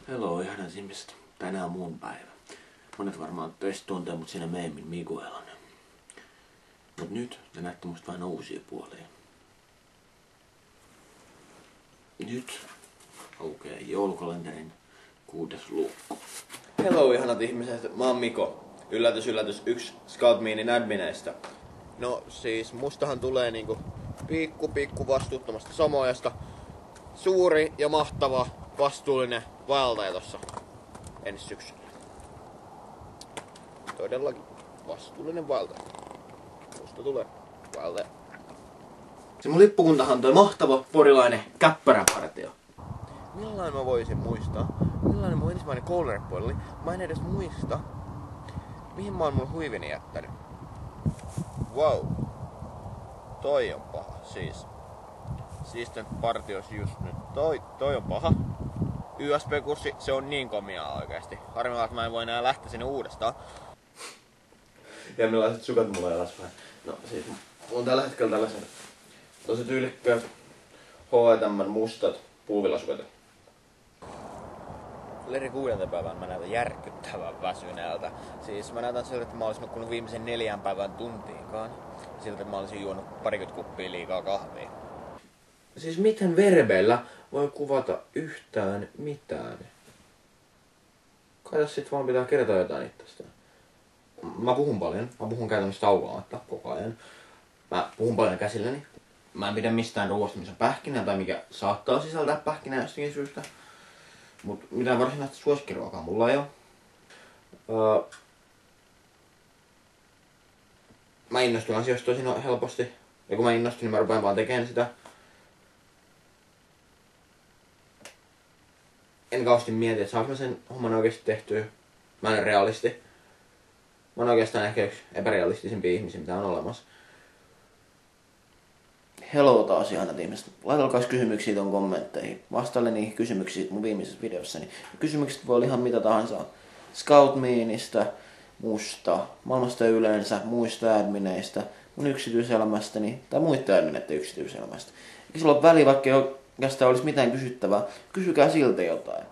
Hello, ihanat ihmiset. Tänään on mun päivä. Monet varmaan teistä tuntee mut siinä meemin Miguelana. Mut nyt te näette musta vähän uusia puolia. Nyt aukeaa joulukalenterin 6. luukku. Hello ihanat ihmiset, mä oon Miko. Yllätys yllätys, yksi Scout-Meanin admineista. No siis mustahan tulee niinku pikku vastuuttomasta Samoajasta suuri ja mahtava vastuullinen vaeltaja tossa ensi syksyllä. Todellakin vastuullinen vaeltaja. Musta tulee vaeltaja. Se mun lippukuntahan on toi mahtava porilainen käppäräpartio. Millainen mä voisin muistaa? Millainen mun ensimmäinen koulureppu oli? Mä en edes muista, mihin mä oon mun huivini jättänyt. Wow. Toi on paha, siis. Siisten partios just nyt. Toi on paha. YSP-kurssi, se on niin komiaa oikeesti. Harmilla, että mä en voi enää lähteä sinne uudestaan. Ja millaiset sukat mulla ei vähän. No siis, mulla on tällä hetkellä tällaiset tosi tyylikkäät H&M mustat puuvillasukat. Leiri 6. päivän mä näytän järkyttävän väsyneeltä. Siis mä näytän siltä, että mä olisin nukkunut viimeisen 4 päivän tuntiinkaan. Siltä, että mä olisin juonut 20 kuppia liikaa kahvia. Siis miten verbeillä voi kuvata yhtään mitään? Kai sit vaan pitää kertoa jotain itsestä. Mä puhun paljon. Mä puhun käytännössä taukoamatta koko ajan. Mä puhun paljon käsilläni. Mä en pidä mistään ruoasta, missä on pähkinää tai mikä saattaa sisältää pähkinää jostakin syystä. Mut mitään varsinaista suosikkiruokaa mulla ei oo. Mä innostun asioista tosi helposti. Ja kun mä innostun, niin mä rupean vaan tekemään sitä. En kauheasti mieti, että saanko mä sen homman oikeesti tehtyä. Mä en ole realisti. Mä oon oikeastaan ehkä yksi epärealistisimpia ihmisiä, mitä on olemassa. Hello taas ihanat ihmiset. Laitelkaas kysymyksiä ton kommentteihin. Vastaile niihin kysymyksiin mun viimeisessä videossani. Kysymykset voi olla ihan mitä tahansa. Scout-Meanista, musta, maailmasta yleensä, muista admineista, mun yksityiselämästäni tai muiden admineiden yksityiselämästä. Eikä sillä ole väliä, vaikka ei oikeastaan olisi mitään kysyttävää. Kysykää silti jotain.